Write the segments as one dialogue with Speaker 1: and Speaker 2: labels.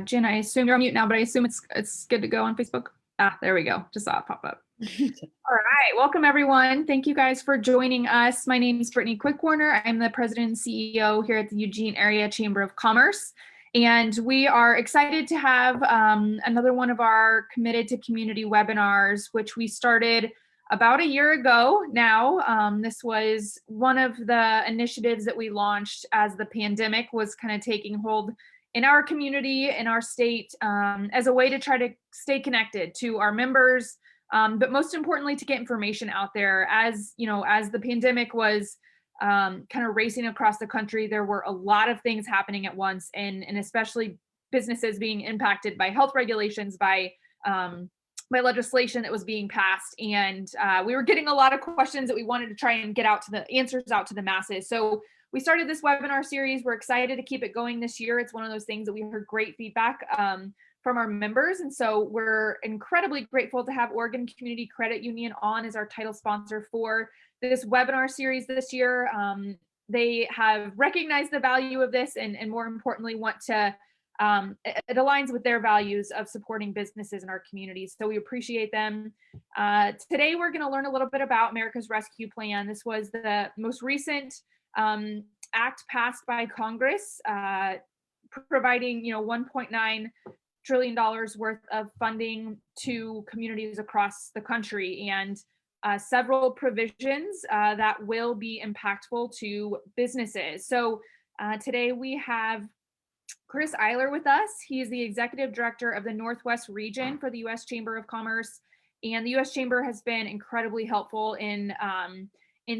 Speaker 1: Jen, I assume you're on mute now, but I assume it's good to go on Facebook. There we go. Just saw it pop up. All right. Welcome, everyone. Thank you guys for joining us. My name is Brittany Quickwarner. I'm the president and CEO here at the Eugene Area Chamber of Commerce. And we are excited to have another one of our Committed to Community webinars, which we started about a year ago now. This was one of the initiatives that we launched as the pandemic was kind of taking hold in our community, in our state, as a way to try to stay connected to our members, but most importantly, to get information out there. As you know, as the pandemic was kind of racing across the country, there were a lot of things happening at once, and especially businesses being impacted by health regulations, by legislation that was being passed, and we were getting a lot of questions that we wanted to try and get answers out to the masses. So we started this webinar series. We're excited to keep it going this year. It's one of those things that we heard great feedback from our members. And so we're incredibly grateful to have Oregon Community Credit Union on as our title sponsor for this webinar series this year. They have recognized the value of this and more importantly, want to, it aligns with their values of supporting businesses in our communities. So we appreciate them. Today, we're gonna learn a little bit about America's Rescue Plan. This was the most recent act passed by Congress, providing $1.9 trillion worth of funding to communities across the country, and several provisions that will be impactful to businesses. So today we have Chris Eiler with us. He is the executive director of the Northwest region for the U.S. Chamber of Commerce, and the U.S. Chamber has been incredibly helpful in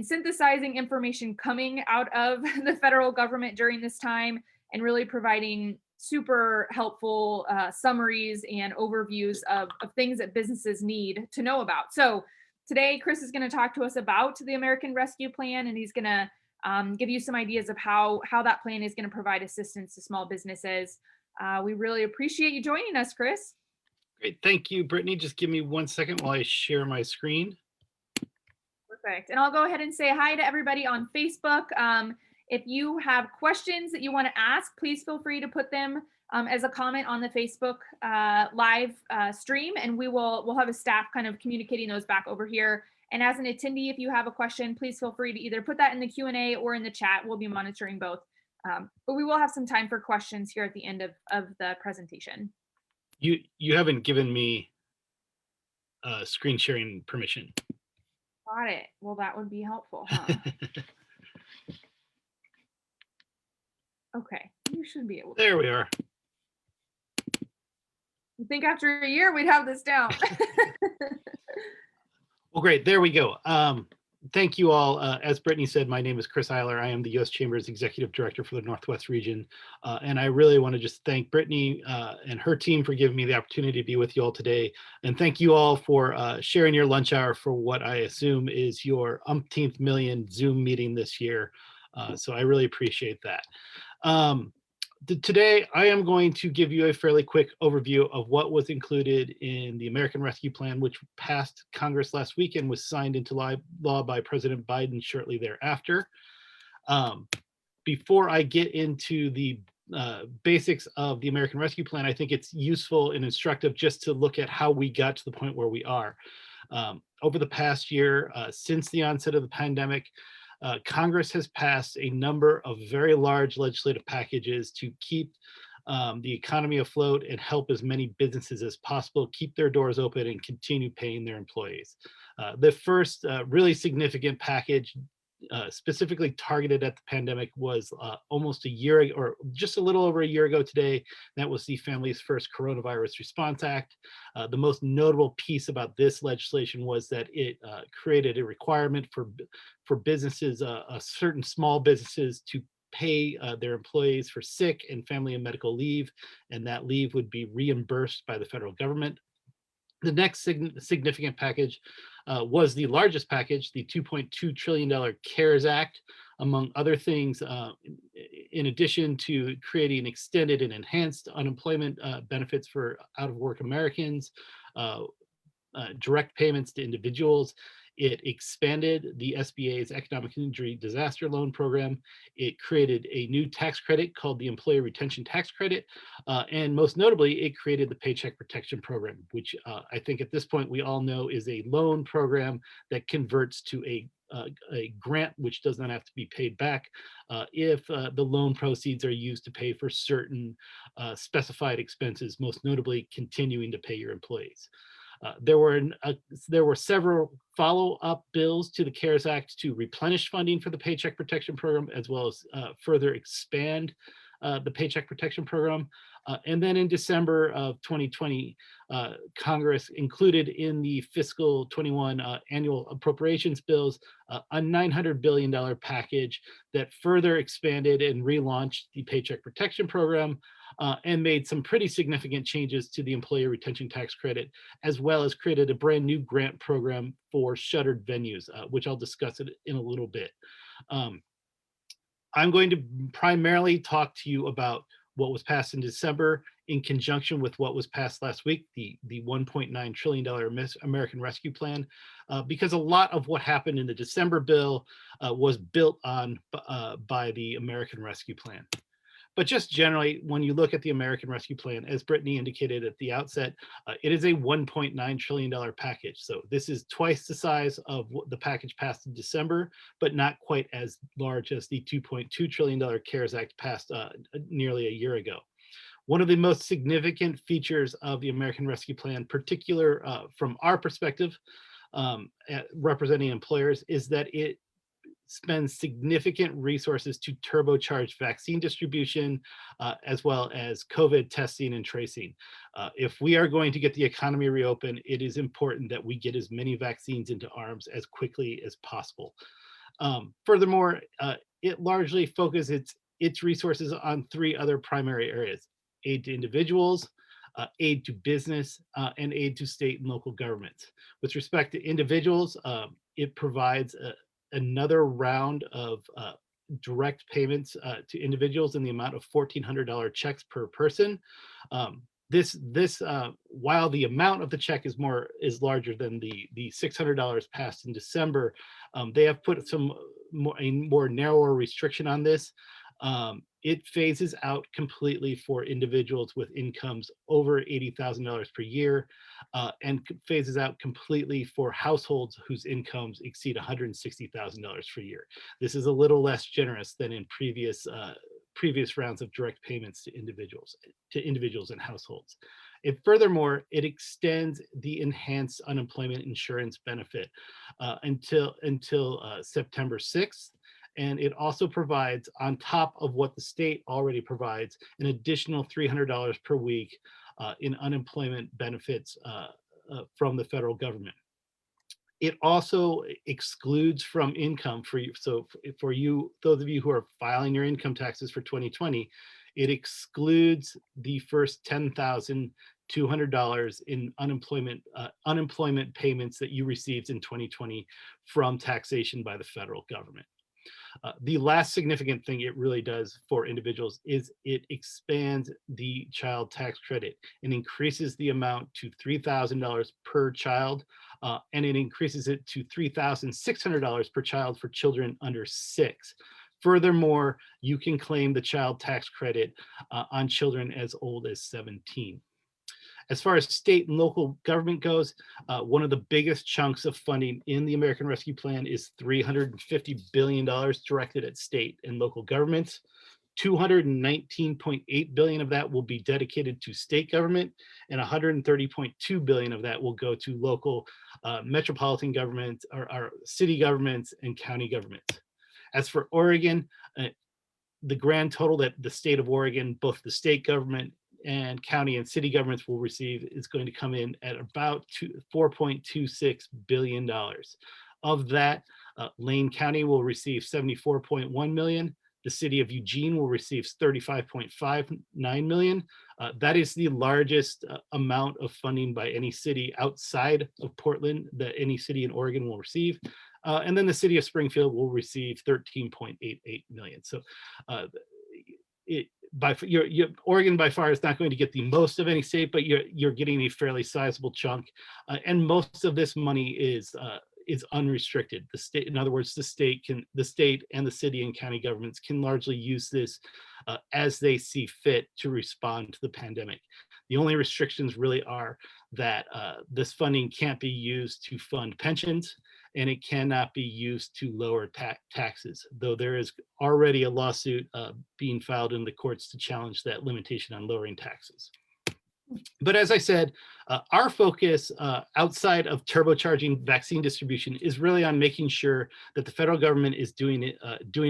Speaker 1: synthesizing information coming out of the federal government during this time and really providing super helpful summaries and overviews of things that businesses need to know about. So today, Chris is going to talk to us about the American Rescue Plan, and he's going to give you some ideas of how that plan is going to provide assistance to small businesses. We really appreciate you joining us, Chris.
Speaker 2: Great. Thank you, Brittany. Just give me 1 second while I share my screen.
Speaker 1: Perfect. And I'll go ahead and say hi to everybody on Facebook. If you have questions that you want to ask, please feel free to put them as a comment on the Facebook live stream, and we'll have a staff kind of communicating those back over here. And as an attendee, if you have a question, please feel free to either put that in the Q&A or in the chat. We'll be monitoring both. But we will have some time for questions here at the end of the presentation.
Speaker 2: You haven't given me screen sharing permission.
Speaker 1: Got it. Well, that would be helpful, huh? Okay, you should be able to.
Speaker 2: There we are.
Speaker 1: I think after a year, we'd have this down.
Speaker 2: Well, great. There we go. Thank you all. As Brittany said, my name is Chris Eiler. I am the U.S. Chamber's Executive Director for the Northwest region. And I really want to just thank Brittany and her team for giving me the opportunity to be with you all today. And thank you all for sharing your lunch hour for what I assume is your umpteenth million Zoom meeting this year. So I really appreciate that. Today, I am going to give you a fairly quick overview of what was included in the American Rescue Plan, which passed Congress last week and was signed into law by President Biden shortly thereafter. Before I get into the basics of the American Rescue Plan, I think it's useful and instructive just to look at how we got to the point where we are. Over the past year, since the onset of the pandemic, Congress has passed a number of very large legislative packages to keep the economy afloat and help as many businesses as possible keep their doors open and continue paying their employees. The first really significant package specifically targeted at the pandemic was almost a year ago, or just a little over a year ago today. That was the Families First Coronavirus Response Act. The most notable piece about this legislation was that it created a requirement for businesses, certain small businesses, to pay their employees for sick and family and medical leave, and that leave would be reimbursed by the federal government. The next significant package was the largest package, the $2.2 trillion CARES Act, among other things, in addition to creating extended and enhanced unemployment benefits for out-of-work Americans, direct payments to individuals. It expanded the SBA's Economic Injury Disaster Loan Program. It created a new tax credit called the Employee Retention Tax Credit. And most notably, it created the Paycheck Protection Program, which I think at this point we all know is a loan program that converts to a grant which does not have to be paid back if the loan proceeds are used to pay for certain specified expenses, most notably continuing to pay your employees. There were several follow-up bills to the CARES Act to replenish funding for the Paycheck Protection Program, as well as further expand the Paycheck Protection Program. And then in December of 2020, Congress included in the fiscal 21 annual appropriations bills a $900 billion package that further expanded and relaunched the Paycheck Protection Program and made some pretty significant changes to the Employee Retention Tax Credit, as well as created a brand new grant program for shuttered venues, which I'll discuss it in a little bit. I'm going to primarily talk to you about what was passed in December in conjunction with what was passed last week, the $1.9 trillion American Rescue Plan, because a lot of what happened in the December bill was built on by the American Rescue Plan. But just generally, when you look at the American Rescue Plan, as Brittany indicated at the outset, it is a $1.9 trillion package. So this is twice the size of what the package passed in December, but not quite as large as the $2.2 trillion CARES Act passed nearly a year ago. One of the most significant features of the American Rescue Plan, particular from our perspective, representing employers, is that it spends significant resources to turbocharge vaccine distribution, as well as COVID testing and tracing. If we are going to get the economy reopened, it is important that we get as many vaccines into arms as quickly as possible. Furthermore, it largely focuses its resources on three other primary areas: aid to individuals, aid to business, and aid to state and local governments. With respect to individuals, it provides another round of direct payments to individuals in the amount of $1,400 checks per person. While the amount of the check is larger than the $600 passed in December, they have put a more narrower restriction on this. It phases out completely for individuals with incomes over $80,000 per year, and phases out completely for households whose incomes exceed $160,000 per year. This is a little less generous than in previous rounds of direct payments to individuals and households. Furthermore, it extends the enhanced unemployment insurance benefit until September 6th. And it also provides, on top of what the state already provides, an additional $300 per week in unemployment benefits from the federal government. It also excludes from income for you. So for you, those of you who are filing your income taxes for 2020, it excludes the first $10,200 in unemployment payments that you received in 2020 from taxation by the federal government. The last significant thing it really does for individuals is it expands the child tax credit and increases the amount to $3,000 per child, and it increases it to $3,600 per child for children under 6. Furthermore, you can claim the child tax credit on children as old as 17. As far as state and local government goes, one of the biggest chunks of funding in the American Rescue Plan is $350 billion directed at state and local governments. $219.8 billion of that will be dedicated to state government, and $130.2 billion of that will go to local metropolitan governments, or city governments and county governments. As for Oregon, the grand total that the state of Oregon, both the state government and county and city governments will receive is going to come in at about $4.26 billion. Of that, Lane County will receive $74.1 million. The city of Eugene will receive $35.59 million. That is the largest amount of funding by any city outside of Portland that any city in Oregon will receive. And then the city of Springfield will receive $13.88 million. So Oregon by far is not going to get the most of any state, but you're getting a fairly sizable chunk, and most of this money is is unrestricted. The state, in other words, the state and the city and county governments can largely use this as they see fit to respond to the pandemic. The only restrictions really are that this funding can't be used to fund pensions, and it cannot be used to lower taxes, though there is already a lawsuit being filed in the courts to challenge that limitation on lowering taxes. But as I said, our focus outside of turbocharging vaccine distribution is really on making sure that the federal government is doing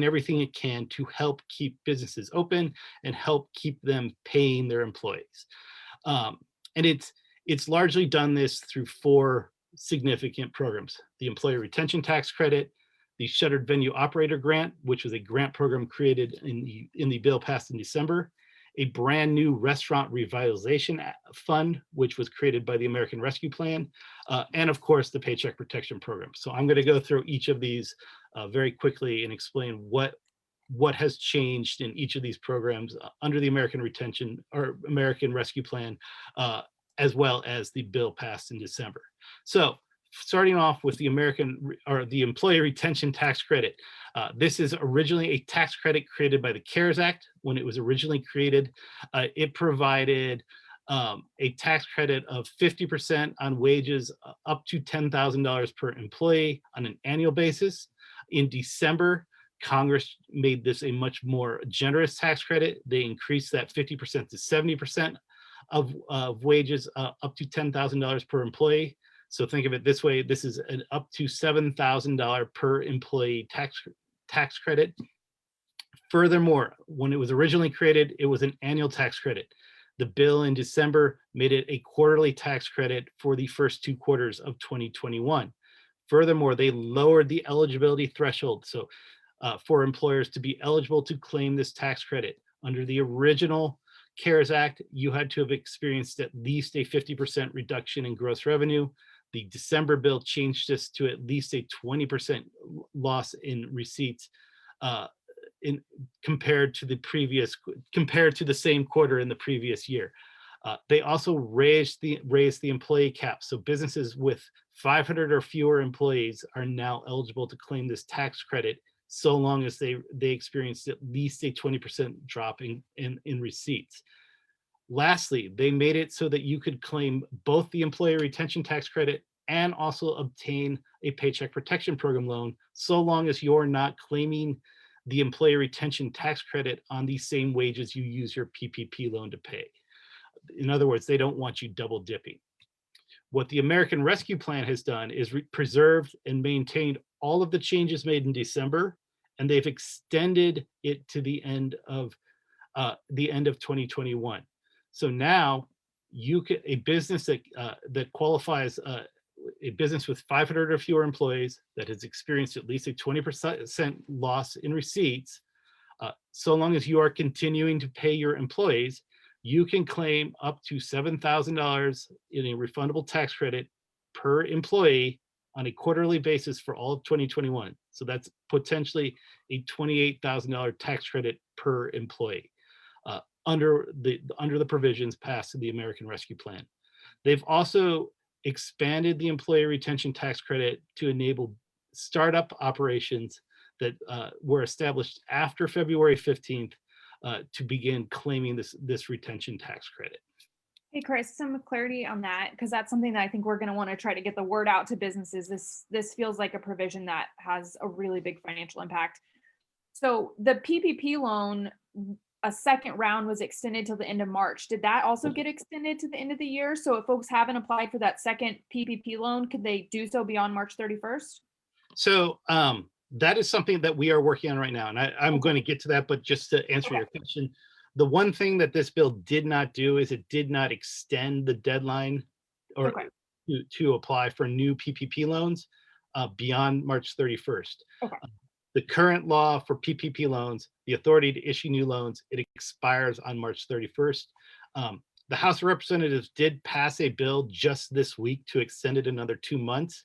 Speaker 2: everything it can to help keep businesses open and help keep them paying their employees. And it's largely done this through 4 significant programs: the Employee Retention Tax Credit, the Shuttered Venue Operator Grant, which was a grant program created in the bill passed in December, a brand new Restaurant Revitalization Fund, which was created by the American Rescue Plan, and of course the Paycheck Protection Program. So I'm going to go through each of these very quickly and explain what has changed in each of these programs under the American Rescue Plan, as well as the bill passed in December. So starting off with the Employee Retention Tax Credit. This is originally a tax credit created by the CARES Act. When it was originally created, it provided a tax credit of 50% on wages up to $10,000 per employee on an annual basis. In December, Congress made this a much more generous tax credit. They increased that 50% to 70% of wages up to $10,000 per employee. So think of it this way: this is an up to $7,000 per employee tax credit. Furthermore, when it was originally created, it was an annual tax credit. The bill in December made it a quarterly tax credit for the first 2 quarters of 2021. Furthermore, they lowered the eligibility threshold. So for employers to be eligible to claim this tax credit under the original CARES Act, you had to have experienced at least a 50% reduction in gross revenue. The December bill changed this to at least a 20% loss in receipts compared to the same quarter in the previous year. They also raised the employee cap. So businesses with 500 or fewer employees are now eligible to claim this tax credit, so long as they experienced at least a 20% drop in receipts. Lastly, they made it so that you could claim both the Employee Retention Tax Credit and also obtain a Paycheck Protection Program loan, so long as you're not claiming the Employee Retention Tax Credit on the same wages you use your PPP loan to pay. In other words, they don't want you double dipping. What the American Rescue Plan has done is preserved and maintained all of the changes made in December, and they've extended it to the end of 2021. So now a business that qualifies, a business with 500 or fewer employees that has experienced at least a 20% loss in receipts, so long as you are continuing to pay your employees, you can claim up to $7,000 in a refundable tax credit per employee on a quarterly basis for all of 2021. So that's potentially a $28,000 tax credit per employee under the provisions passed in the American Rescue Plan. They've also expanded the Employee Retention Tax Credit to enable startup operations that were established after February 15th to begin claiming this retention tax credit.
Speaker 1: Hey, Chris, some clarity on that, because that's something that I think we're going to want to try to get the word out to businesses. This feels like a provision that has a really big financial impact. So the PPP loan, a second round was extended till the end of March. Did that also get extended to the end of the year? So if folks haven't applied for that second PPP loan, could they do so beyond March 31st?
Speaker 2: So that is something that we are working on right now. And I'm going to get to that, but just to answer your question, the one thing that this bill did not do is it did not extend the deadline or to apply for new PPP loans beyond March 31st. The current law for PPP loans, the authority to issue new loans, it expires on March 31st. The House of Representatives did pass a bill just this week to extend it another 2 months.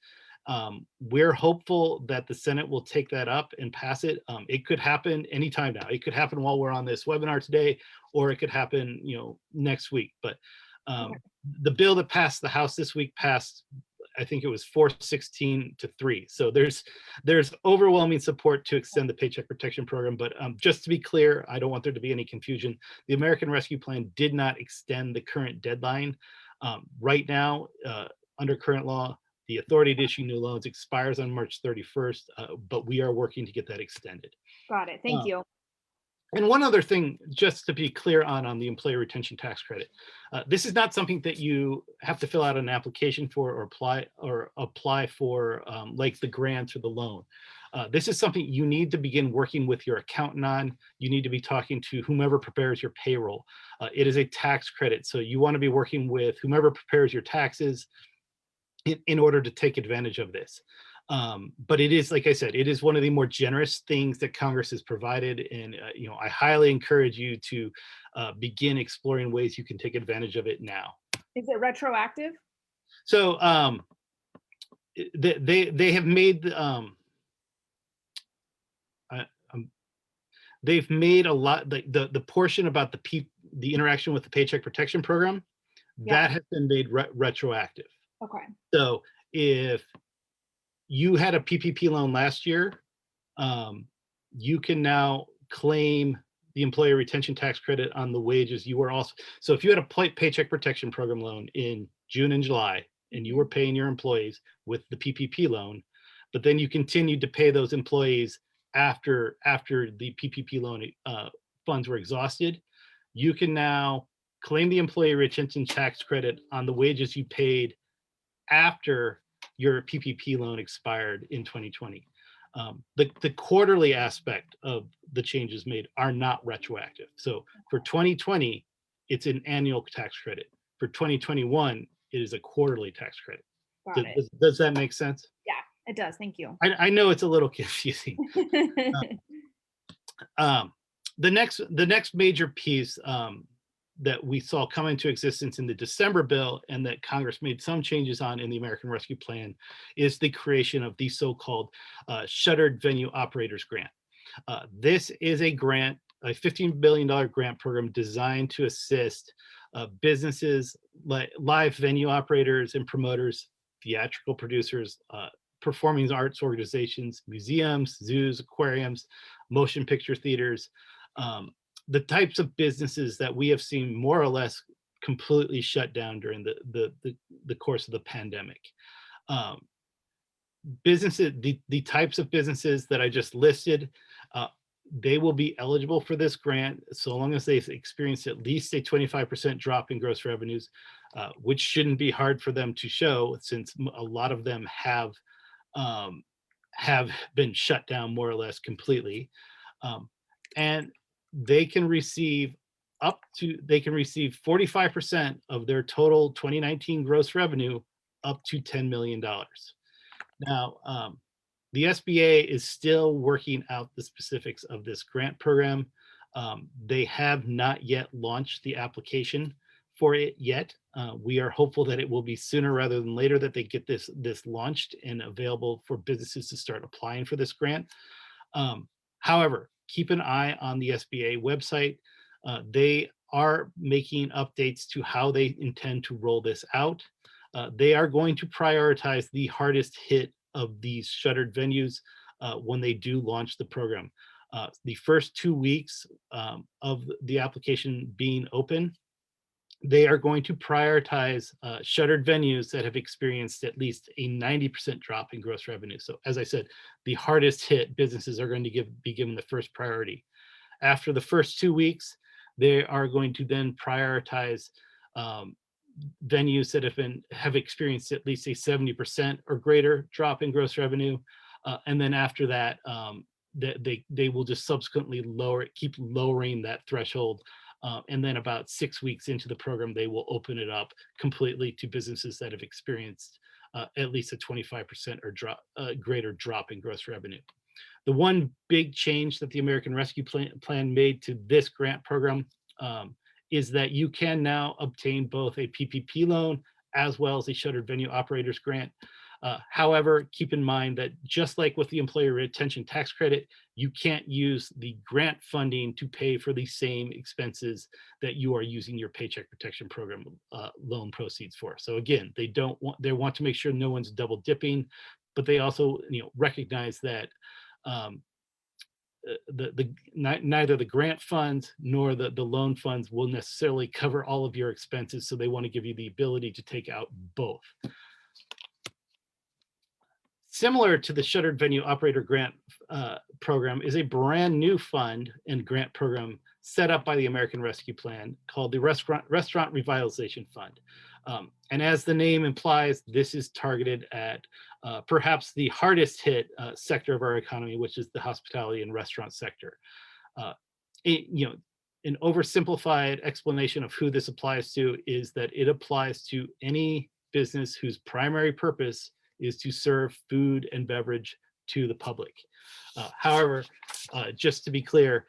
Speaker 2: We're hopeful that the Senate will take that up and pass it. It could happen anytime now. It could happen while we're on this webinar today, or it could happen, next week. But the bill that passed the House this week passed I think it was 416 to 3. So there's overwhelming support to extend the Paycheck Protection Program. But just to be clear, I don't want there to be any confusion. The American Rescue Plan did not extend the current deadline. Right now, under current law, the authority to issue new loans expires on March 31st, but we are working to get that extended.
Speaker 1: Got it. Thank you.
Speaker 2: And one other thing, just to be clear on the employee retention tax credit, this is not something that you have to fill out an application for or apply for, like the grants or the loan. This is something you need to begin working with your accountant on. You need to be talking to whomever prepares your payroll. It is a tax credit, so you want to be working with whomever prepares your taxes in order to take advantage of this. But it is, like I said, it is one of the more generous things that Congress has provided. And, I highly encourage you to begin exploring ways you can take advantage of it now.
Speaker 1: Is it retroactive?
Speaker 2: So they have made, they've made a lot, the portion about the interaction with the Paycheck Protection Program, that has been made retroactive.
Speaker 1: Okay.
Speaker 2: So if you had a PPP loan last year, you can now claim the employee retention tax credit on the wages you were also. So if you had a Paycheck Protection Program loan in June and July, and you were paying your employees with the PPP loan, but then you continued to pay those employees after the PPP loan funds were exhausted, you can now claim the employee retention tax credit on the wages you paid after your PPP loan expired in 2020. The quarterly aspect of the changes made are not retroactive. So for 2020, it's an annual tax credit. For 2021, it is a quarterly tax credit. Does that make sense?
Speaker 1: Yeah, it does. Thank you.
Speaker 2: I know it's a little confusing. The next major piece that we saw come into existence in the December bill, and that Congress made some changes on in the American Rescue Plan, is the creation of the so-called Shuttered Venue Operators Grant. This is a grant, a $15 billion grant program designed to assist businesses like live venue operators and promoters, theatrical producers, performing arts organizations, museums, zoos, aquariums, motion picture theaters, the types of businesses that we have seen more or less completely shut down during the course of the pandemic. Businesses, the types of businesses that I just listed, they will be eligible for this grant so long as they've experienced at least a 25% drop in gross revenues, which shouldn't be hard for them to show, since a lot of them have been shut down more or less completely. And they can receive 45% of their total 2019 gross revenue, up to $10 million. Now, the SBA is still working out the specifics of this grant program. They have not yet launched the application for it yet. We are hopeful that it will be sooner rather than later that they get this launched and available for businesses to start applying for this grant. However, keep an eye on the SBA website. They are making updates to how they intend to roll this out. They are going to prioritize the hardest hit of these shuttered venues when they do launch the program. The first 2 weeks of the application being open, they are going to prioritize shuttered venues that have experienced at least a 90% drop in gross revenue. So as I said, the hardest hit businesses are going to be given the first priority. After the first 2 weeks, they are going to then prioritize venues that have experienced at least a 70% or greater drop in gross revenue. And then after that, they will just subsequently keep lowering that threshold. And then about 6 weeks into the program, they will open it up completely to businesses that have experienced at least a 25% or greater drop in gross revenue. The one big change that the American Rescue Plan made to this grant program is that you can now obtain both a PPP loan as well as a Shuttered Venue Operators Grant. However, keep in mind that just like with the employee retention tax credit, you can't use the grant funding to pay for the same expenses that you are using your Paycheck Protection Program loan proceeds for. So again, they want to make sure no one's double dipping, but they also recognize that um, neither the grant funds nor the loan funds will necessarily cover all of your expenses. So they want to give you the ability to take out both. Similar to the Shuttered Venue Operator Grant Program is a brand new fund and grant program set up by the American Rescue Plan called the Restaurant Revitalization Fund. And as the name implies, this is targeted at perhaps the hardest hit sector of our economy, which is the hospitality and restaurant sector. An oversimplified explanation of who this applies to is that it applies to any business whose primary purpose is to serve food and beverage to the public. However, just to be clear,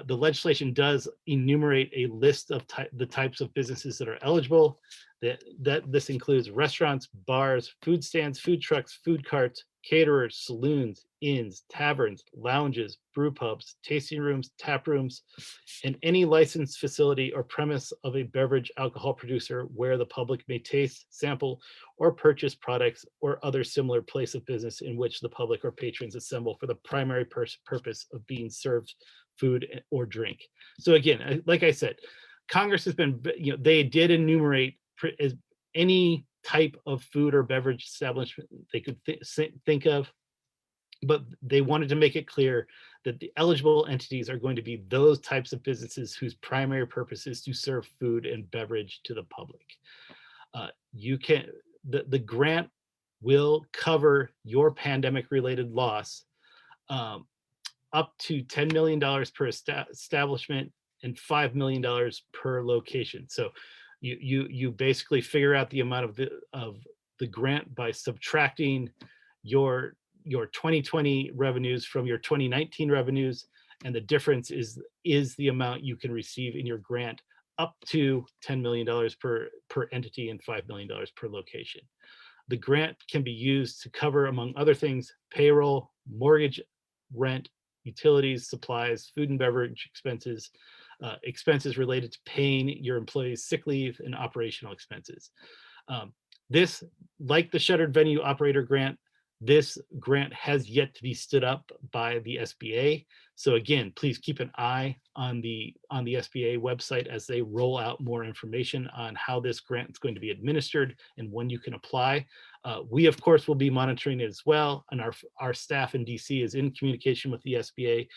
Speaker 2: the legislation does enumerate a list of the types of businesses that are eligible. That this includes restaurants, bars, food stands, food trucks, food carts, caterers, saloons, inns, taverns, lounges, brew pubs, tasting rooms, tap rooms, and any licensed facility or premise of a beverage alcohol producer where the public may taste, sample, or purchase products or other similar place of business in which the public or patrons assemble for the primary purpose of being served food or drink. So again, like I said, Congress has been, they did enumerate as any type of food or beverage establishment they could think of, but they wanted to make it clear that the eligible entities are going to be those types of businesses whose primary purpose is to serve food and beverage to the public. The grant will cover your pandemic related loss up to $10 million per establishment and $5 million per location. So you basically figure out the amount of the grant by subtracting your 2020 revenues from your 2019 revenues, and the difference is the amount you can receive in your grant up to $10 million per entity and $5 million per location. The grant can be used to cover, among other things, payroll, mortgage, rent, utilities, supplies, food and beverage expenses, expenses related to paying your employees sick leave, and operational expenses. This, like the Shuttered Venue Operator Grant, this grant has yet to be stood up by the SBA. So again, please keep an eye on the SBA website as they roll out more information on how this grant is going to be administered and when you can apply. We, of course, will be monitoring it as well, and our staff in DC is in communication with the SBA,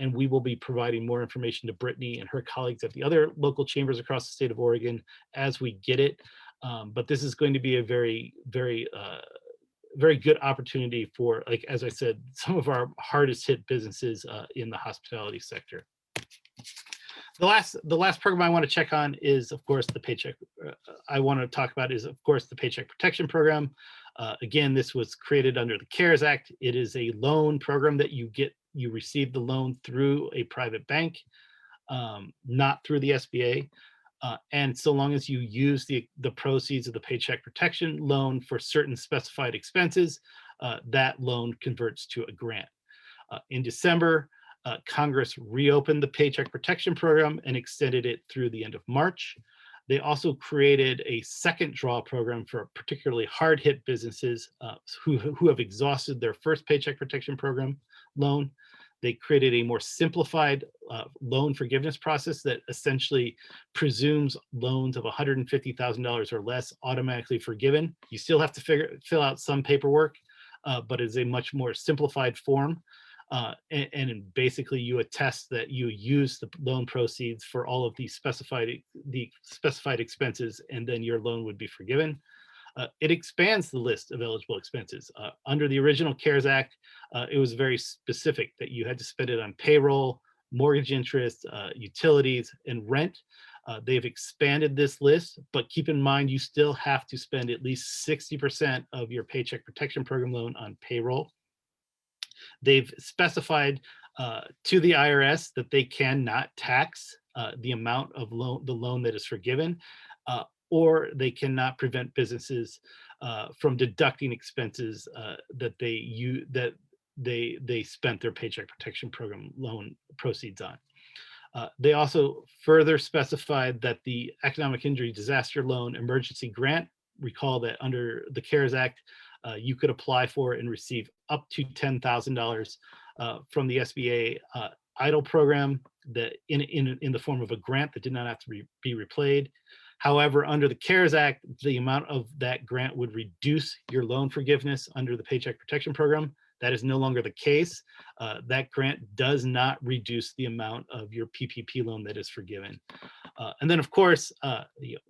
Speaker 2: and we will be providing more information to Brittany and her colleagues at the other local chambers across the state of Oregon as we get it. But this is going to be a very, very good opportunity for, like, as I said, some of our hardest hit businesses in the hospitality sector. The last program I want to check on is, of course, the Paycheck. I want to talk about is, of course, the Paycheck Protection Program. Again, this was created under the CARES Act. It is a loan program that you receive the loan through a private bank, not through the SBA. And so long as you use the proceeds of the Paycheck Protection loan for certain specified expenses, that loan converts to a grant. In December, Congress reopened the Paycheck Protection Program and extended it through the end of March. They also created a second draw program for particularly hard hit businesses who have exhausted their first Paycheck Protection Program loan. They created a more simplified loan forgiveness process that essentially presumes loans of $150,000 or less automatically forgiven. You still have to fill out some paperwork, but it's a much more simplified form. And basically you attest that you use the loan proceeds for all of the specified expenses, and then your loan would be forgiven. It expands the list of eligible expenses. Under the original CARES Act, it was very specific that you had to spend it on payroll, mortgage interest, utilities, and rent. They've expanded this list, but keep in mind you still have to spend at least 60% of your Paycheck Protection Program loan on payroll. They've specified to the IRS that they cannot tax the amount of the loan that is forgiven, or they cannot prevent businesses from deducting expenses that they spent their Paycheck Protection Program loan proceeds on. They also further specified that the Economic Injury Disaster Loan Emergency Grant, recall that under the CARES Act, you could apply for and receive up to $10,000 from the SBA EIDL program that in the form of a grant that did not have to be replayed. However, under the CARES Act, the amount of that grant would reduce your loan forgiveness under the Paycheck Protection Program. That is no longer the case. That grant does not reduce the amount of your PPP loan that is forgiven. And then, of course,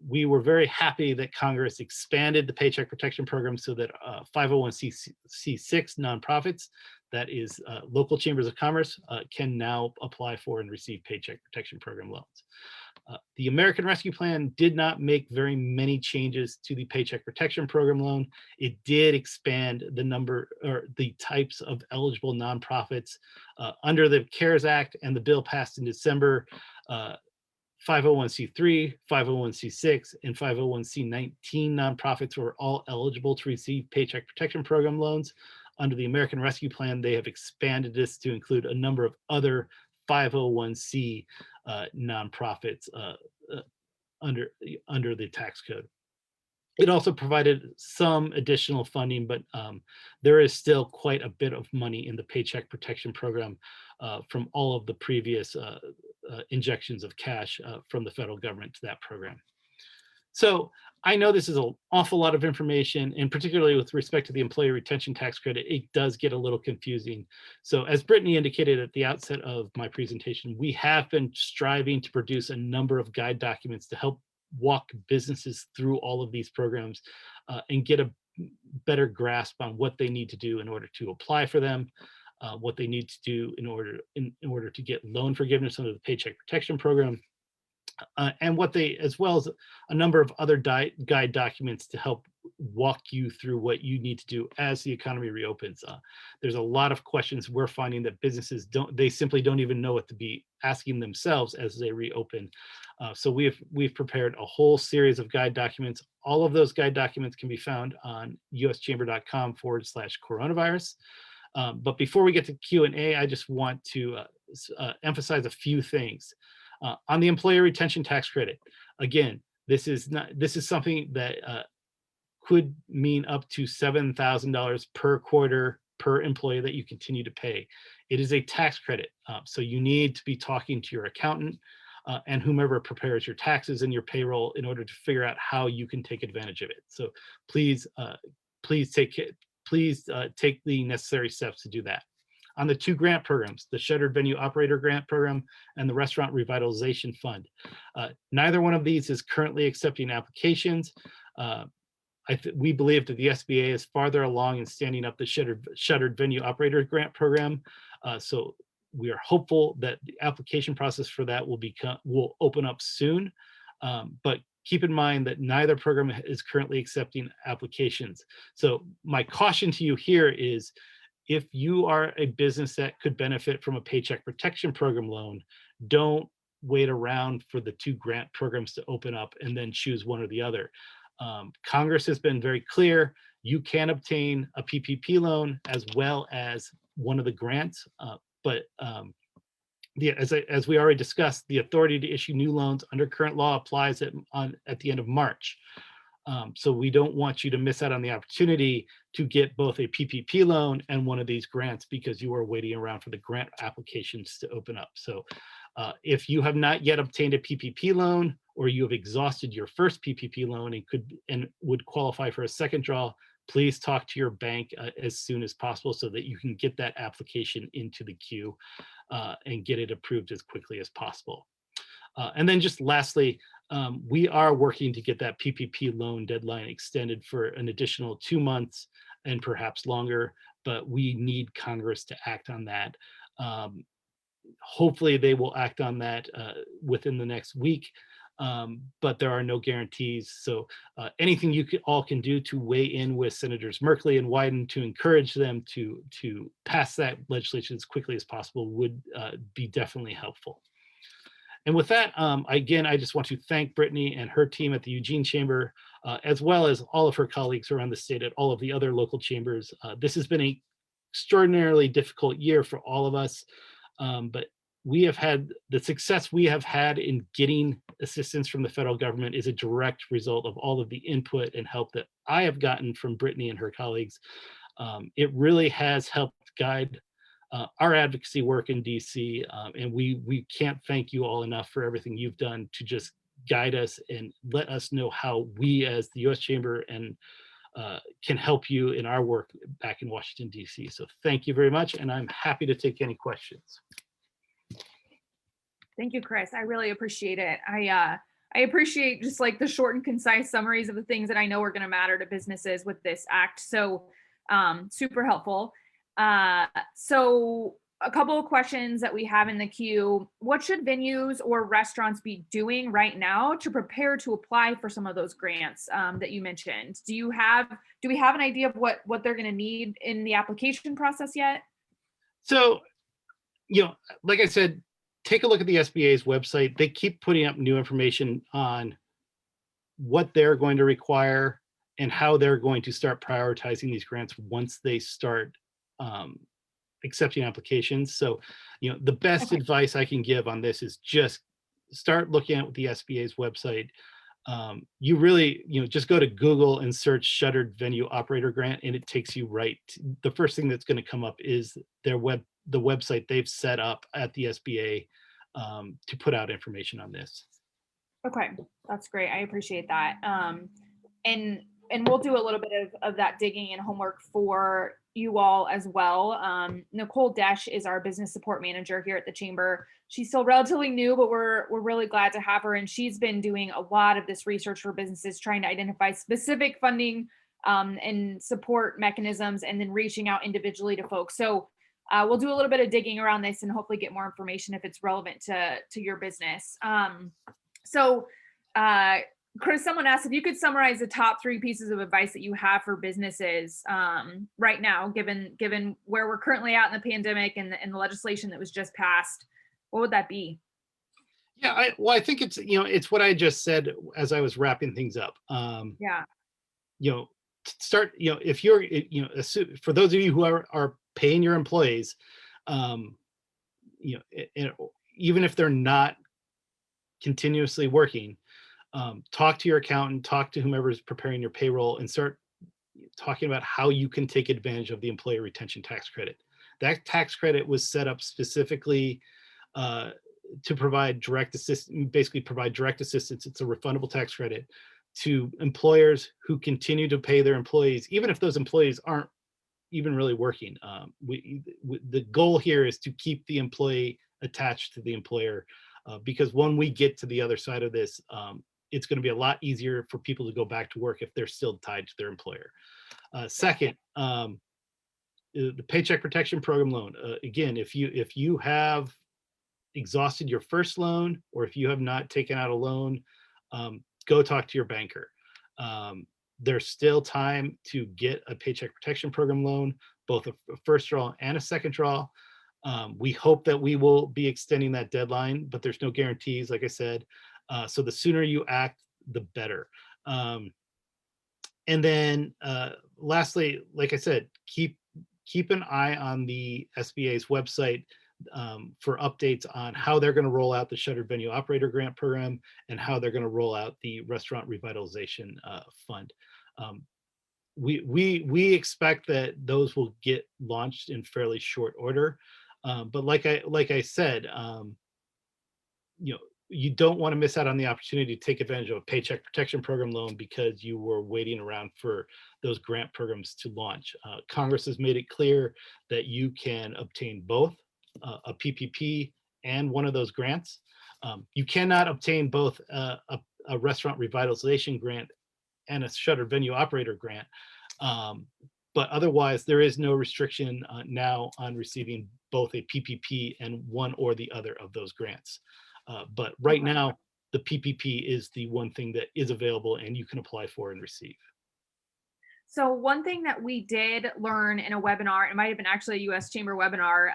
Speaker 2: we were very happy that Congress expanded the Paycheck Protection Program so that 501c6 nonprofits, that is local chambers of commerce, can now apply for and receive Paycheck Protection Program loans. The American Rescue Plan did not make very many changes to the Paycheck Protection Program loan. It did expand the number or the types of eligible nonprofits under the CARES Act, and the bill passed in December. 501c3, 501c6, and 501c19 nonprofits were all eligible to receive Paycheck Protection Program loans. Under the American Rescue Plan, they have expanded this to include a number of other 501c nonprofits under the tax code. It also provided some additional funding, but there is still quite a bit of money in the Paycheck Protection Program from all of the previous injections of cash from the federal government to that program. So I know this is an awful lot of information, and particularly with respect to the Employee Retention Tax Credit, it does get a little confusing. So as Brittany indicated at the outset of my presentation, we have been striving to produce a number of guide documents to help walk businesses through all of these programs and get a better grasp on what they need to do in order to apply for them, what they need to do in order to get loan forgiveness under the Paycheck Protection Program, and what they, as well as a number of other guide documents to help walk you through what you need to do as the economy reopens. There's a lot of questions we're finding that businesses they simply don't even know what to be asking themselves as they reopen. So we've prepared a whole series of guide documents. All of those guide documents can be found on uschamber.com/coronavirus. But before we get to Q&A, I just want to emphasize a few things. On the Employee Retention Tax Credit, again, this is something that could mean up to $7,000 per quarter per employee that you continue to pay. It is a tax credit, so you need to be talking to your accountant and whomever prepares your taxes and your payroll in order to figure out how you can take advantage of it. So please take the necessary steps to do that. On the two grant programs, the Shuttered Venue Operator Grant Program and the Restaurant Revitalization Fund. Neither one of these is currently accepting applications. We believe that the SBA is farther along in standing up the Shuttered Venue Operator Grant Program. So we are hopeful that the application process for that will open up soon. But keep in mind that neither program is currently accepting applications. So my caution to you here is, if you are a business that could benefit from a Paycheck Protection Program loan, don't wait around for the two grant programs to open up and then choose one or the other. Congress has been very clear, you can obtain a PPP loan as well as one of the grants, as we already discussed, the authority to issue new loans under current law applies at the end of March. So we don't want you to miss out on the opportunity to get both a PPP loan and one of these grants because you are waiting around for the grant applications to open up. So if you have not yet obtained a PPP loan, or you have exhausted your first PPP loan and would qualify for a second draw, please talk to your bank as soon as possible so that you can get that application into the queue and get it approved as quickly as possible. And then just lastly, we are working to get that PPP loan deadline extended for an additional 2 months and perhaps longer, but we need Congress to act on that. Hopefully they will act on that within the next week, but there are no guarantees. So anything you all can do to weigh in with Senators Merkley and Wyden to encourage them to pass that legislation as quickly as possible would be definitely helpful. And with that, again, I just want to thank Brittany and her team at the Eugene Chamber, as well as all of her colleagues around the state at all of the other local chambers. This has been an extraordinarily difficult year for all of us, but we have had the success we have had in getting assistance from the federal government is a direct result of all of the input and help that I have gotten from Brittany and her colleagues. It really has helped guide our advocacy work in DC, and we can't thank you all enough for everything you've done to just guide us and let us know how we as the U.S. Chamber and can help you in our work back in Washington, DC. So thank you very much, and I'm happy to take any questions.
Speaker 1: Thank you, Chris. I really appreciate it. I appreciate just like the short and concise summaries of the things that I know are going to matter to businesses with this act. So super helpful. So a couple of questions that we have in the queue. What should venues or restaurants be doing right now to prepare to apply for some of those grants that you mentioned? Do we have an idea of what they're going to need in the application process yet?
Speaker 2: So, like I said, take a look at the SBA's website. They keep putting up new information on what they're going to require and how they're going to start prioritizing these grants once they start accepting applications. So, the best advice I can give on this is just start looking at the SBA's website. You really, just go to Google and search shuttered venue operator grant, and it takes you right. The first thing that's going to come up is the website they've set up at the SBA to put out information on this.
Speaker 1: Okay, that's great. I appreciate that. And we'll do a little bit of that digging and homework for you all as well. Nicole Desch is our business support manager here at the Chamber. She's still relatively new, but we're really glad to have her. And she's been doing a lot of this research for businesses, trying to identify specific funding and support mechanisms, and then reaching out individually to folks. So we'll do a little bit of digging around this and hopefully get more information if it's relevant to your business. Chris, someone asked if you could summarize the top 3 pieces of advice that you have for businesses right now, given where we're currently at in the pandemic and the legislation that was just passed. What would that be?
Speaker 2: Yeah, I think it's it's what I just said as I was wrapping things up. Start if you're for those of you who are paying your employees, even if they're not continuously working, talk to your accountant, talk to whomever's preparing your payroll, and start talking about how you can take advantage of the employee retention tax credit. That tax credit was set up specifically to provide direct assistance, basically provide direct assistance. It's a refundable tax credit to employers who continue to pay their employees, even if those employees aren't even really working. The goal here is to keep the employee attached to the employer, because when we get to the other side of this, it's going to be a lot easier for people to go back to work if they're still tied to their employer. Second, the Paycheck Protection Program loan. Again, if you have exhausted your first loan, or if you have not taken out a loan, go talk to your banker. There's still time to get a Paycheck Protection Program loan, both a first draw and a second draw. We hope that we will be extending that deadline, but there's no guarantees, like I said. So the sooner you act, the better. And then lastly, like I said, keep an eye on the SBA's website for updates on how they're going to roll out the Shuttered Venue Operator Grant Program and how they're going to roll out the Restaurant Revitalization Fund. We expect that those will get launched in fairly short order. But like I said, you don't want to miss out on the opportunity to take advantage of a Paycheck Protection Program loan because you were waiting around for those grant programs to launch. Congress has made it clear that you can obtain both a PPP and one of those grants. You cannot obtain both a restaurant revitalization grant and a shuttered venue operator grant. But otherwise, there is no restriction now on receiving both a PPP and one or the other of those grants. But right now, the PPP is the one thing that is available and you can apply for and receive.
Speaker 1: So one thing that we did learn in a webinar, it might have been actually a U.S. Chamber webinar,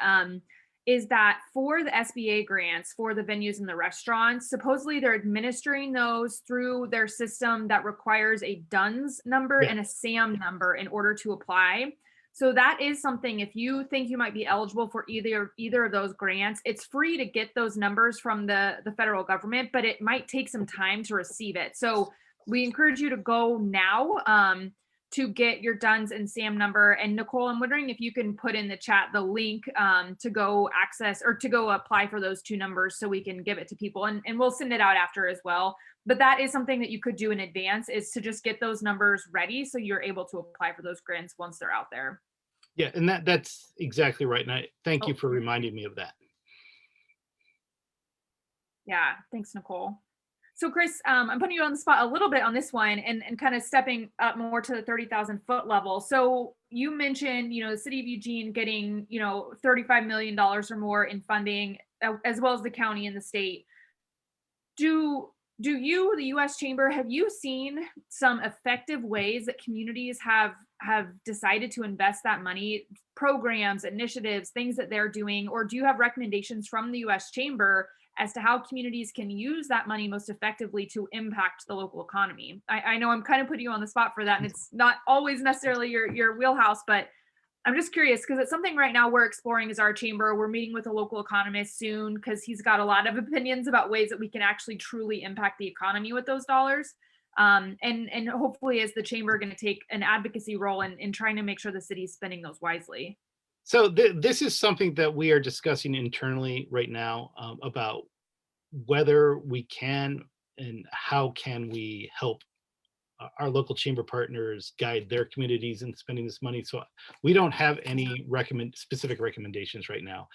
Speaker 1: is that for the SBA grants for the venues and the restaurants, supposedly they're administering those through their system that requires a DUNS number and a SAM number in order to apply. So that is something, if you think you might be eligible for either of those grants, it's free to get those numbers from the federal government, but it might take some time to receive it. So we encourage you to go now to get your DUNS and SAM number. And Nicole, I'm wondering if you can put in the chat the link to go access or to go apply for those two numbers so we can give it to people. And we'll send it out after as well. But that is something that you could do in advance, is to just get those numbers ready so you're able to apply for those grants once they're out there.
Speaker 2: Yeah, and that's exactly right. And I thank you for reminding me of that.
Speaker 1: Yeah, thanks, Nicole. So Chris, I'm putting you on the spot a little bit on this one and kind of stepping up more to the 30,000 foot level. So you mentioned, the city of Eugene getting, $35 million or more in funding, as well as the county and the state. Do you, the U.S. Chamber, have you seen some effective ways that communities have decided to invest that money, programs, initiatives, things that they're doing, or do you have recommendations from the U.S. Chamber as to how communities can use that money most effectively to impact the local economy? I know I'm kind of putting you on the spot for that, and it's not always necessarily your wheelhouse, but I'm just curious because it's something right now we're exploring as our chamber. We're meeting with a local economist soon because he's got a lot of opinions about ways that we can actually truly impact the economy with those dollars. And hopefully as the chamber going to take an advocacy role in trying to make sure the city's spending those wisely.
Speaker 2: So this is something that we are discussing internally right now about whether we can and how can we help our local chamber partners guide their communities in spending this money. So we don't have any specific recommendations right now.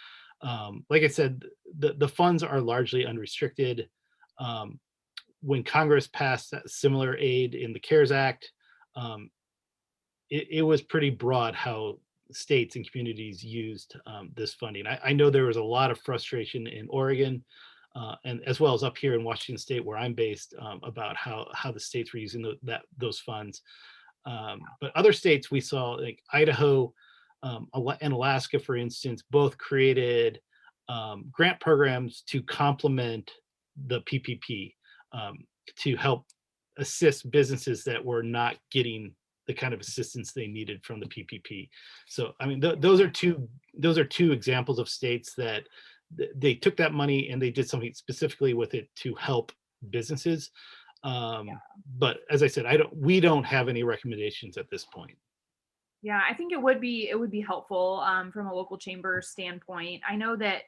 Speaker 2: Like I said, the funds are largely unrestricted. When Congress passed that similar aid in the CARES Act, it was pretty broad how states and communities used this funding. I know there was a lot of frustration in Oregon, and as well as up here in Washington State, where I'm based, about how the states were using those funds. But other states we saw, like Idaho and Alaska, for instance, both created grant programs to complement the PPP to help assist businesses that were not getting the kind of assistance they needed from the PPP. So, I mean, those are two examples of states that they took that money and they did something specifically with it to help businesses. But as I said, we don't have any recommendations at this point.
Speaker 1: Yeah, I think it would be helpful from a local chamber standpoint. I know that,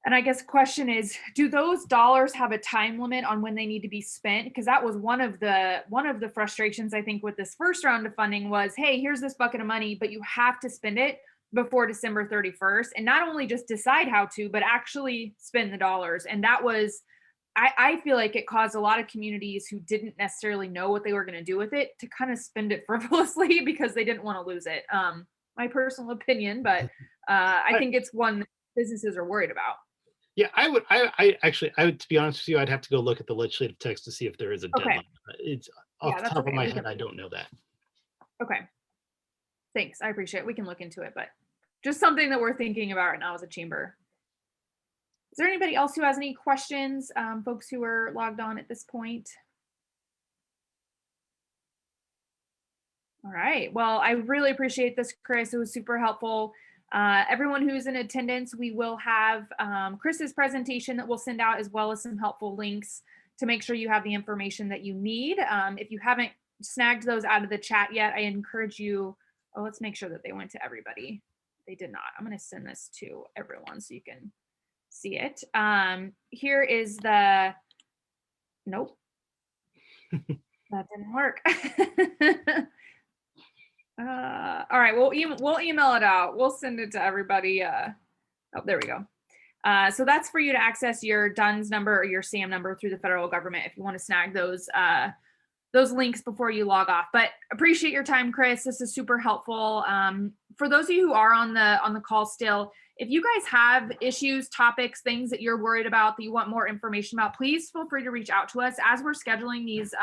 Speaker 1: and I guess question is, do those dollars have a time limit on when they need to be spent? Because that was one of the frustrations I think with this first round of funding was, hey, here's this bucket of money, but you have to spend it before December 31st, and not only just decide how to, but actually spend the dollars. And that was, I feel like it caused a lot of communities who didn't necessarily know what they were going to do with it to kind of spend it frivolously because they didn't want to lose it. My personal opinion, but I think it's one that businesses are worried about.
Speaker 2: Yeah, I would, to be honest with you, I'd have to go look at the legislative text to see if there is a deadline. It's off the top of my head, I don't know that.
Speaker 1: Okay. Thanks. I appreciate it. We can look into it, but just something that we're thinking about right now as a chamber. Is there anybody else who has any questions? Folks who are logged on at this point? All right. Well, I really appreciate this, Chris. It was super helpful. Everyone who's in attendance, we will have Chris's presentation that we'll send out, as well as some helpful links to make sure you have the information that you need. If you haven't snagged those out of the chat yet, I encourage you. Oh, let's make sure that they went to everybody. They did not. I'm going to send this to everyone so you can see it. Here is the, nope, that didn't work. All right, we'll email it out. We'll send it to everybody. Oh, there we go. So that's for you to access your DUNS number or your SAM number through the federal government if you want to snag those links before you log off. But appreciate your time, Chris. This is super helpful. For those of you who are on the call still, if you guys have issues, topics, things that you're worried about, that you want more information about, please feel free to reach out to us as we're scheduling these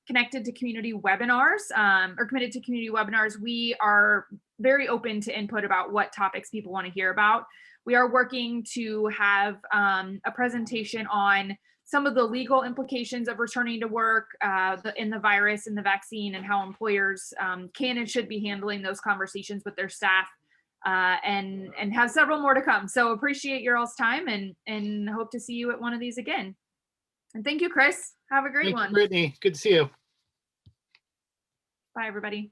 Speaker 1: connected to community webinars or committed to community webinars, we are very open to input about what topics people want to hear about. We are working to have a presentation on some of the legal implications of returning to work in the virus and the vaccine, and how employers can and should be handling those conversations with their staff, and have several more to come. So appreciate your all's time, and hope to see you at one of these again. And thank you, Chris. Have a great
Speaker 2: Thank you,
Speaker 1: one.
Speaker 2: Brittany. Good to see you.
Speaker 1: Bye, everybody.